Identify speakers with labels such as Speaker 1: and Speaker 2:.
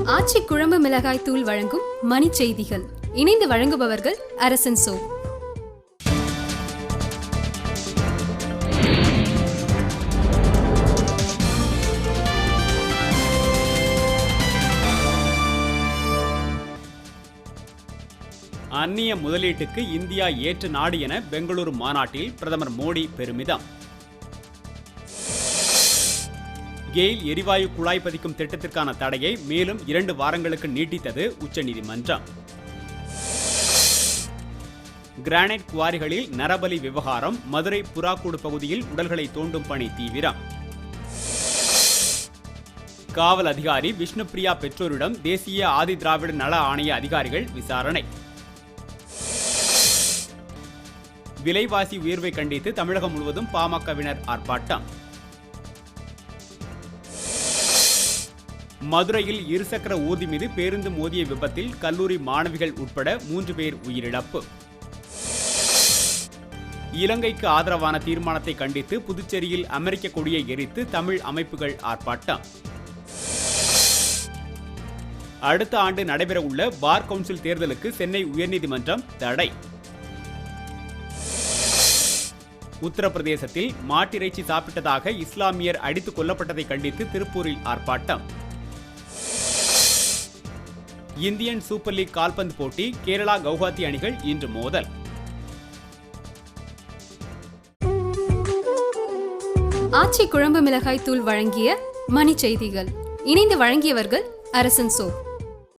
Speaker 1: ஆச்சி குழம்பு மிளகாய் தூள் வழங்கும் மணி செய்திகள். இணைந்து வழங்குபவர்கள் அரசன் சோ.
Speaker 2: அந்நிய முதலீட்டுக்கு இந்தியா ஏற்ற நாடு என பெங்களூரு மாநாட்டில் பிரதமர் மோடி பெருமிதம். கெயில் எரிவாயு குழாய் பதிக்கும் திட்டத்திற்கான தடையை மேலும் 2 வாரங்களுக்கு நீட்டித்தது உச்சநீதிமன்றம். கிரானைட் குவாரிகளில் நரபலி விவகாரம், மதுரை புறாக்கூடு பகுதியில் உடல்களை தோண்டும் பணி தீவிரம். காவல் அதிகாரி விஷ்ணுபிரியா பெற்றோரிடம் தேசிய ஆதி திராவிட நல ஆணைய அதிகாரிகள் விசாரணை. விலைவாசி உயர்வை கண்டித்து தமிழகம் முழுவதும் பாமகவினர் ஆர்ப்பாட்டம். மதுரையில் இருசக்கர ஊர்தி மீது பேருந்து மோதிய விபத்தில் கல்லூரி மாணவிகள் உட்பட 3 பேர் உயிரிழப்பு. இலங்கைக்கு ஆதரவான தீர்மானத்தை கண்டித்து புதுச்சேரியில் அமெரிக்க கொடியை எரித்து தமிழ் அமைப்புகள் ஆர்ப்பாட்டம். அடுத்த ஆண்டு நடைபெறவுள்ள பார் கவுன்சில் தேர்தலுக்கு சென்னை உயர்நீதிமன்றம் தடை. உத்தரப்பிரதேசத்தில் மாட்டிறைச்சி சாப்பிட்டதாக இஸ்லாமியர் அடித்துக் கொல்லப்பட்டதை கண்டித்து திருப்பூரில் ஆர்ப்பாட்டம். இந்தியன் சூப்பர் லீக் கால்பந்து போட்டி, கேரளா கவுஹாத்தி அணிகள் இன்று மோதல்.
Speaker 1: ஆச்சி குழம்பு மிளகாய் தூள் வழங்கிய மணி செய்திகள். இணைந்து வழங்கியவர்கள் அரசன் சோ.